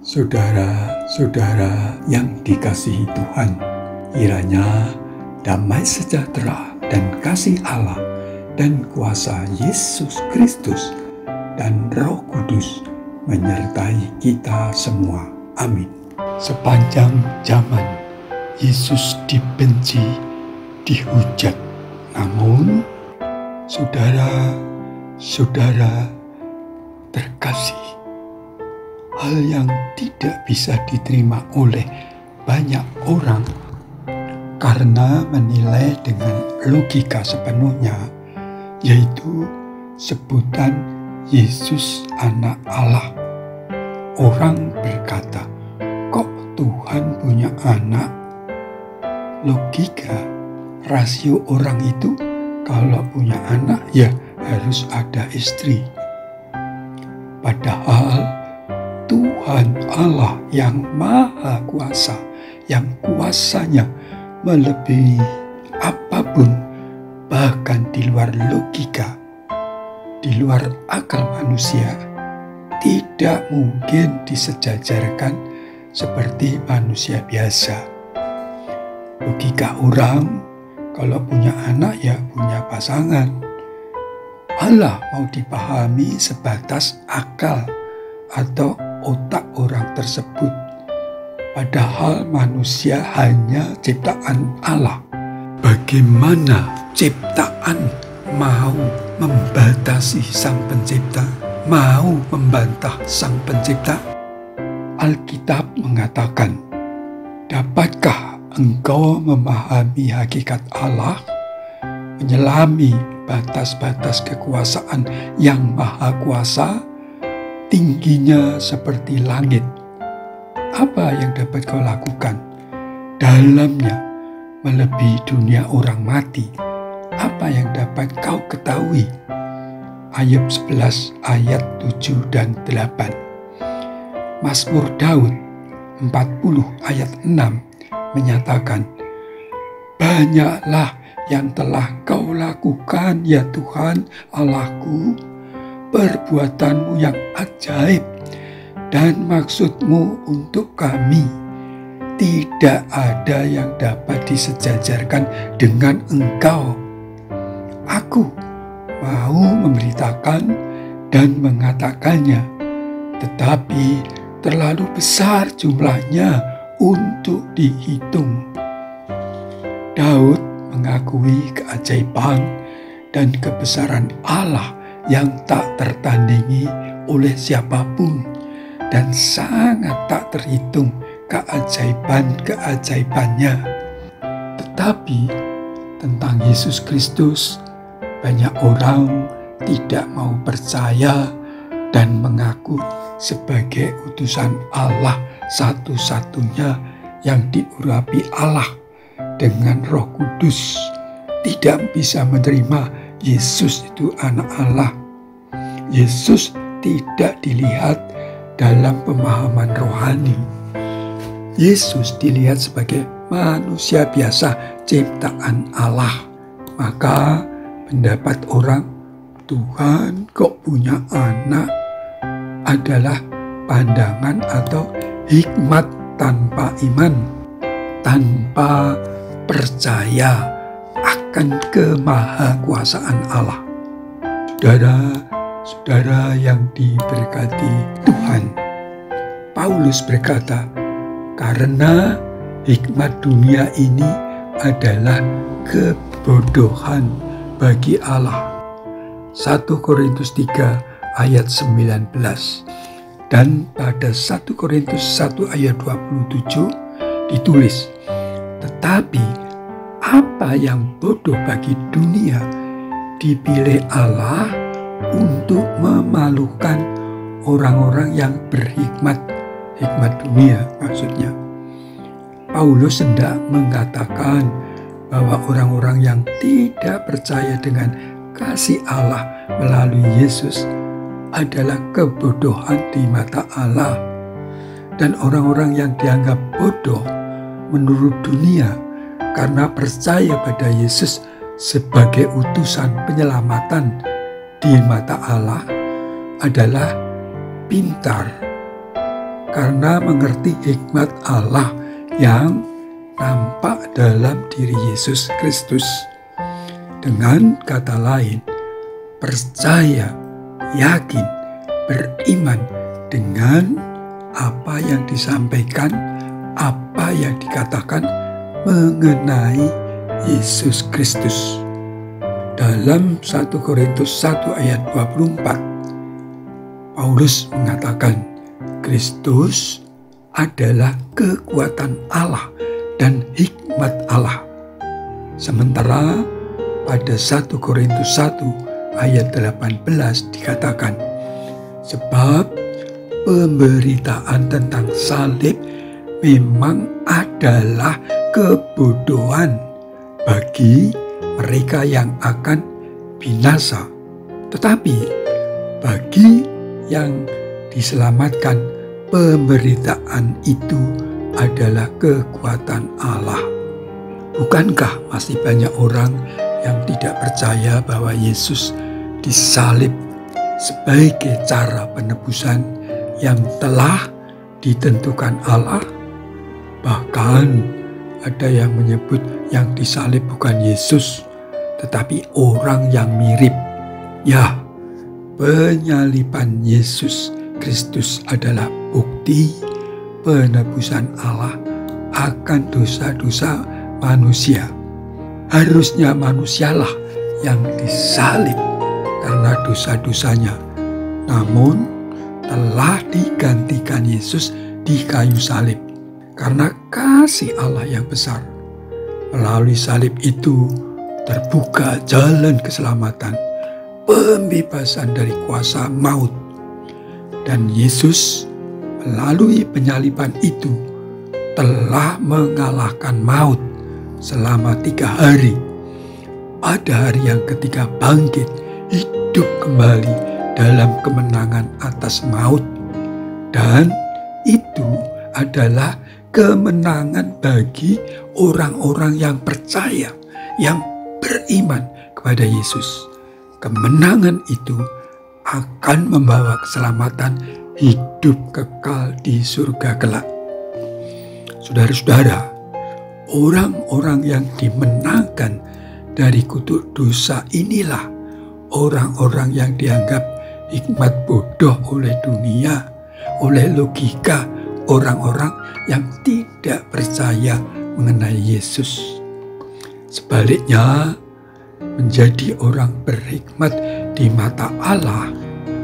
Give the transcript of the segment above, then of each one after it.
Saudara-saudara yang dikasihi Tuhan, kiranya damai sejahtera dan kasih Allah dan kuasa Yesus Kristus dan Roh Kudus menyertai kita semua. Amin. Sepanjang zaman Yesus dibenci, dihujat. Namun, saudara-saudara terkasih, hal yang tidak bisa diterima oleh banyak orang karena menilai dengan logika sepenuhnya, yaitu sebutan Yesus anak Allah. Orang berkata, kok Tuhan punya anak? Logika, rasio orang itu kalau punya anak ya harus ada istri. Padahal Tuhan Allah yang Maha Kuasa, yang kuasanya melebihi apapun, bahkan di luar logika, di luar akal manusia, tidak mungkin disejajarkan seperti manusia biasa. Logika orang, kalau punya anak ya punya pasangan. Allah mau dipahami sebatas akal atau otak orang tersebut. Padahal manusia hanya ciptaan Allah. Bagaimana ciptaan mau membatasi Sang Pencipta, mau membantah Sang Pencipta? Alkitab mengatakan, dapatkah engkau memahami hakikat Allah, menyelami batas-batas kekuasaan yang maha kuasa, tingginya seperti langit? Apa yang dapat kau lakukan? Dalamnya melebihi dunia orang mati. Apa yang dapat kau ketahui? Ayub 11 ayat 7 dan 8. Mazmur Daud 40 ayat 6 menyatakan, banyaklah yang telah kau lakukan ya Tuhan Allahku, perbuatanmu yang ajaib dan maksudmu untuk kami. Tidak ada yang dapat disejajarkan dengan engkau. Aku mau memberitakan dan mengatakannya, tetapi terlalu besar jumlahnya untuk dihitung. Daud mengakui keajaiban dan kebesaran Allah yang tak tertandingi oleh siapapun, dan sangat tak terhitung keajaiban-keajaibannya. Tetapi tentang Yesus Kristus, banyak orang tidak mau percaya dan mengaku sebagai utusan Allah satu-satunya yang diurapi Allah dengan Roh Kudus. Tidak bisa menerima Yesus itu anak Allah. Yesus tidak dilihat dalam pemahaman rohani. Yesus dilihat sebagai manusia biasa, ciptaan Allah. Maka pendapat orang, Tuhan kok punya anak, adalah pandangan atau hikmat tanpa iman, tanpa percaya akan kemahakuasaan Allah. Saudara-saudara yang diberkati Tuhan, Paulus berkata, karena hikmat dunia ini adalah kebodohan bagi Allah. 1 Korintus 3 ayat 19. Dan pada 1 Korintus 1 ayat 27 ditulis, tetapi apa yang bodoh bagi dunia dipilih Allah untuk memalukan orang-orang yang berhikmat, hikmat dunia maksudnya. Paulus hendak mengatakan bahwa orang-orang yang tidak percaya dengan kasih Allah melalui Yesus adalah kebodohan di mata Allah. Dan orang-orang yang dianggap bodoh menurut dunia karena percaya pada Yesus sebagai utusan penyelamatan di mata Allah adalah pintar, karena mengerti hikmat Allah yang nampak dalam diri Yesus Kristus. Dengan kata lain, percaya, yakin, beriman dengan apa yang disampaikan, apa yang dikatakan mengenai Yesus Kristus. Dalam 1 Korintus 1 ayat 24, Paulus mengatakan, Kristus adalah kekuatan Allah dan hikmat Allah. Sementara pada 1 Korintus 1 ayat 18 dikatakan, sebab pemberitaan tentang salib memang adalah kebodohan bagi mereka yang akan binasa, tetapi bagi yang diselamatkan, pemberitaan itu adalah kekuatan Allah. Bukankah masih banyak orang yang tidak percaya bahwa Yesus disalib sebagai cara penebusan yang telah ditentukan Allah? Bahkan ada yang menyebut yang disalib bukan Yesus, tetapi orang yang mirip. Ya, penyaliban Yesus Kristus adalah bukti penebusan Allah akan dosa-dosa manusia. Harusnya manusialah yang disalib karena dosa-dosanya, namun telah digantikan Yesus di kayu salib karena kasih Allah yang besar. Melalui salib itu terbuka jalan keselamatan, pembebasan dari kuasa maut. Dan Yesus melalui penyaliban itu telah mengalahkan maut selama 3 hari. Pada hari yang ketiga bangkit, hidup kembali dalam kemenangan atas maut. Dan itu adalah kemenangan bagi orang-orang yang percaya, yang beriman kepada Yesus. Kemenangan itu akan membawa keselamatan, hidup kekal di surga kelak. Saudara-saudara, orang-orang yang dimenangkan dari kutuk dosa inilah orang-orang yang dianggap hikmat bodoh oleh dunia, oleh logika orang-orang yang tidak percaya mengenai Yesus. Sebaliknya, menjadi orang berhikmat di mata Allah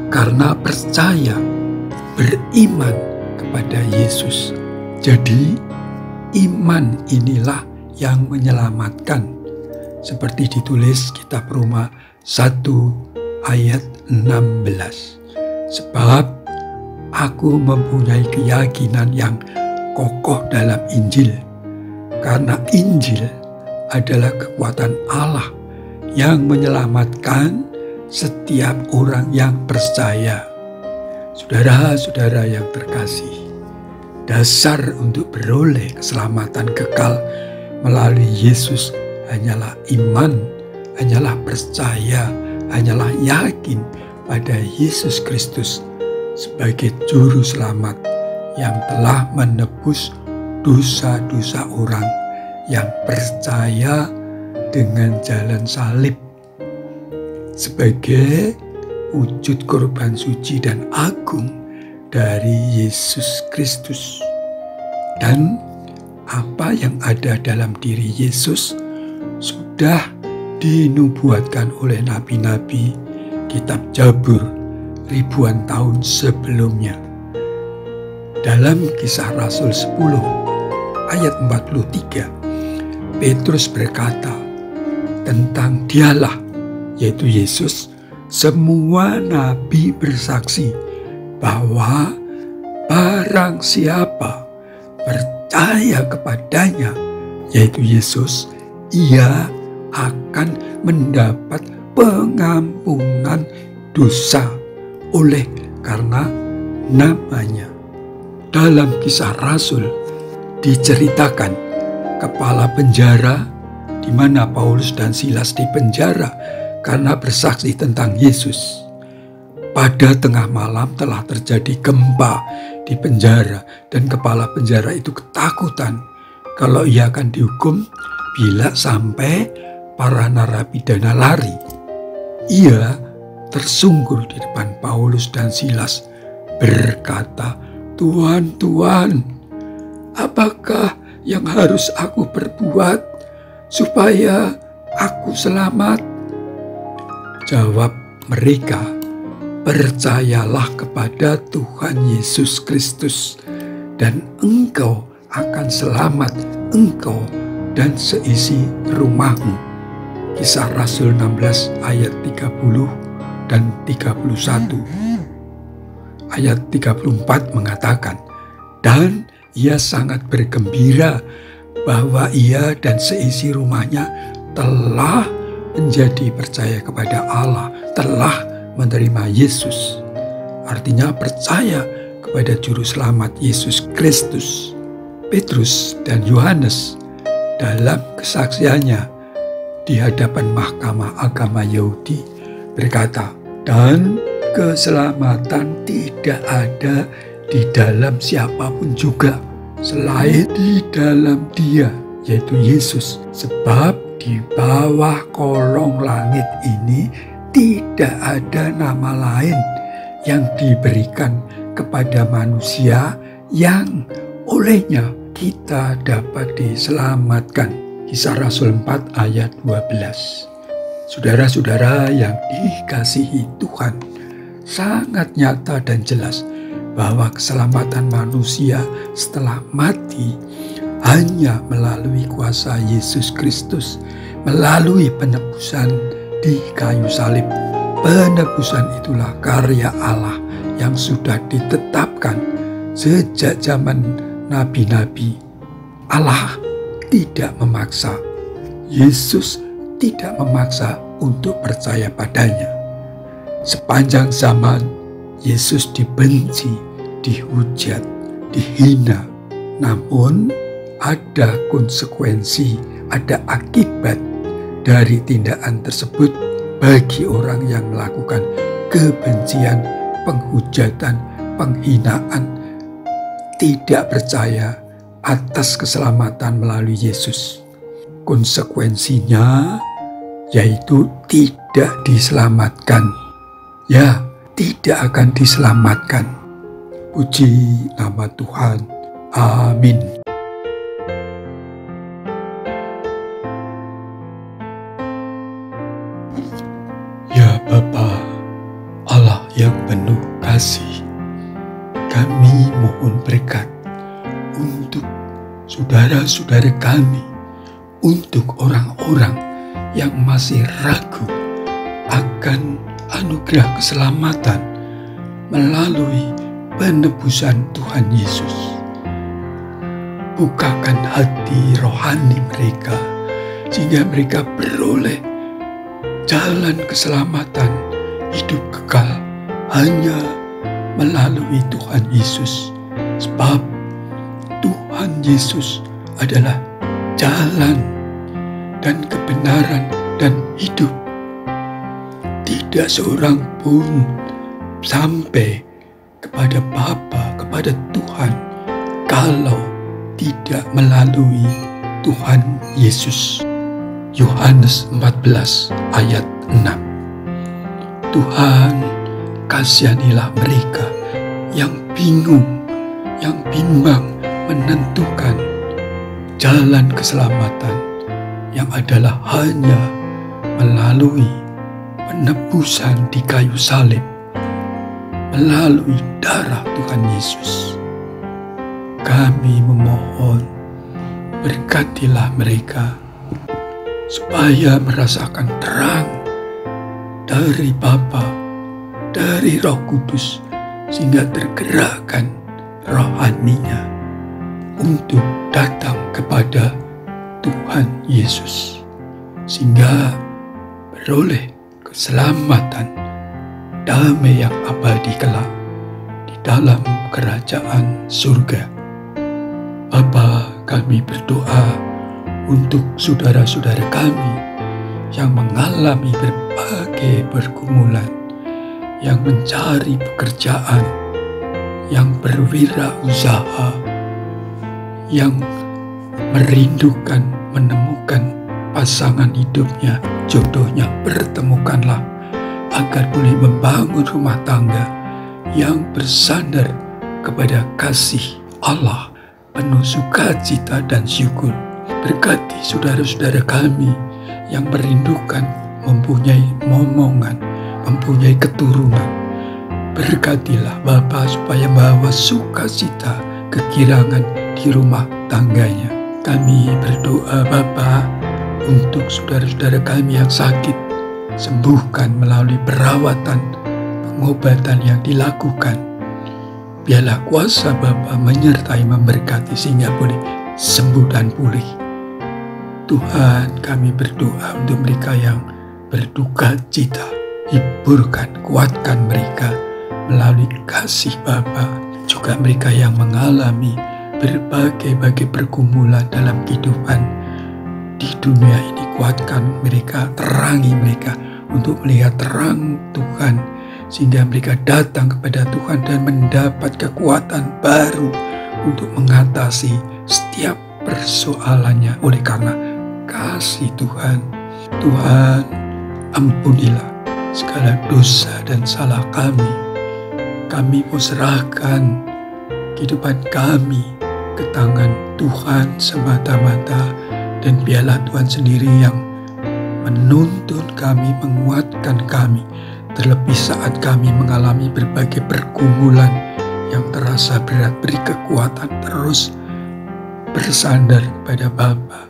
karena percaya, beriman kepada Yesus. Jadi, iman inilah yang menyelamatkan. Seperti ditulis kitab Roma 1 ayat 16. Sebab aku mempunyai keyakinan yang kokoh dalam Injil, karena Injil adalah kekuatan Allah yang menyelamatkan setiap orang yang percaya. Saudara-saudara yang terkasih, dasar untuk beroleh keselamatan kekal melalui Yesus hanyalah iman, hanyalah percaya, hanyalah yakin pada Yesus Kristus sebagai juru selamat yang telah menebus dosa-dosa orang yang percaya dengan jalan salib sebagai wujud korban suci dan agung dari Yesus Kristus. Dan apa yang ada dalam diri Yesus sudah dinubuatkan oleh nabi-nabi kitab Jabur ribuan tahun sebelumnya. Dalam Kisah Rasul 10 ayat 43, Petrus berkata tentang Dialah, yaitu Yesus, semua nabi bersaksi bahwa barang siapa percaya kepadanya, yaitu Yesus, ia akan mendapat pengampunan dosa oleh karena namanya. Dalam Kisah Rasul diceritakan kepala penjara di mana Paulus dan Silas dipenjara karena bersaksi tentang Yesus. Pada tengah malam telah terjadi gempa di di penjara, dan kepala penjara itu ketakutan kalau ia akan dihukum bila sampai para narapidana lari. Ia tersungkur di depan Paulus dan Silas berkata, "Tuhan, Tuhan, apakah yang harus aku perbuat supaya aku selamat?" Jawab mereka, "Percayalah kepada Tuhan Yesus Kristus, dan engkau akan selamat, engkau dan seisi rumahmu." Kisah Rasul 16 ayat 30 dan 31. Ayat 34 mengatakan, "Dan ia sangat bergembira bahwa ia dan seisi rumahnya telah menjadi percaya kepada Allah, telah menerima Yesus." Artinya percaya kepada Juru Selamat Yesus Kristus. Petrus dan Yohanes dalam kesaksiannya di hadapan Mahkamah Agama Yahudi berkata, "Dan keselamatan tidak ada di dalam siapapun juga selain di dalam Dia, yaitu Yesus. Sebab di bawah kolong langit ini tidak ada nama lain yang diberikan kepada manusia yang olehnya kita dapat diselamatkan." Kisah Rasul 4 ayat 12. Saudara-saudara yang dikasihi Tuhan, sangat nyata dan jelas bahwa keselamatan manusia setelah mati hanya melalui kuasa Yesus Kristus, melalui penebusan di kayu salib. Penebusan itulah karya Allah yang sudah ditetapkan sejak zaman nabi-nabi. Allah tidak memaksa. Yesus tidak memaksa untuk percaya padanya. Sepanjang zaman, Yesus dibenci, dihujat, dihina. Namun, ada konsekuensi, ada akibat dari tindakan tersebut bagi orang yang melakukan kebencian, penghujatan, penghinaan, tidak percaya atas keselamatan melalui Yesus. Konsekuensinya yaitu tidak diselamatkan. Ya, tidak akan diselamatkan. Puji nama Tuhan. Amin. Ya Bapa, Allah yang penuh kasih, kami mohon berkat untuk saudara-saudara kami, untuk orang-orang yang masih ragu akan anugerah keselamatan melalui penebusan Tuhan Yesus. Bukakan hati rohani mereka sehingga mereka beroleh jalan keselamatan hidup kekal hanya melalui Tuhan Yesus. Sebab Tuhan Yesus adalah jalan dan kebenaran dan hidup. Tidak seorang pun sampai kepada Bapa, kepada Tuhan, kalau tidak melalui Tuhan Yesus. Yohanes 14 ayat 6. Tuhan, kasihanilah mereka yang bingung, yang bimbang menentukan jalan keselamatan yang adalah hanya melalui penebusan di kayu salib, melalui darah Tuhan Yesus. Kami memohon, berkatilah mereka supaya merasakan terang dari Bapa, dari Roh Kudus, sehingga tergerakkan rohaninya untuk datang kepada Tuhan Yesus, sehingga beroleh keselamatan, damai yang abadi kelak di dalam kerajaan surga. Bapa, kami berdoa untuk saudara-saudara kami yang mengalami berbagai pergumulan, yang mencari pekerjaan, yang berwirausaha, yang merindukan menemukan pasangan hidupnya, jodohnya, pertemukanlah agar boleh membangun rumah tangga yang bersandar kepada kasih Allah, penuh sukacita dan syukur. Berkati saudara-saudara kami yang merindukan mempunyai momongan, mempunyai keturunan. Berkatilah Bapa supaya membawa sukacita, kegirangan di rumah tangganya. Kami berdoa Bapa untuk saudara-saudara kami yang sakit, sembuhkan melalui perawatan, pengobatan yang dilakukan. Biarlah kuasa Bapa menyertai, memberkati sehingga boleh sembuh dan pulih. Tuhan, kami berdoa untuk mereka yang berduka cita, hiburkan, kuatkan mereka melalui kasih Bapa. Juga mereka yang mengalami berbagai pergumulan dalam kehidupan di dunia ini, kuatkan mereka, terangi mereka untuk melihat terang Tuhan, sehingga mereka datang kepada Tuhan dan mendapat kekuatan baru untuk mengatasi setiap persoalannya oleh karena kasih Tuhan. Tuhan, ampunilah segala dosa dan salah kami. Kami mau serahkan kehidupan kami ke tangan Tuhan semata-mata, dan biarlah Tuhan sendiri yang menuntun kami, menguatkan kami, terlebih saat kami mengalami berbagai pergumulan yang terasa berat. Beri kekuatan terus bersandar pada Bapa,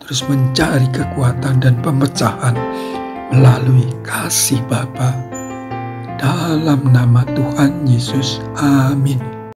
terus mencari kekuatan dan pemecahan melalui kasih Bapa. Dalam nama Tuhan Yesus, amin.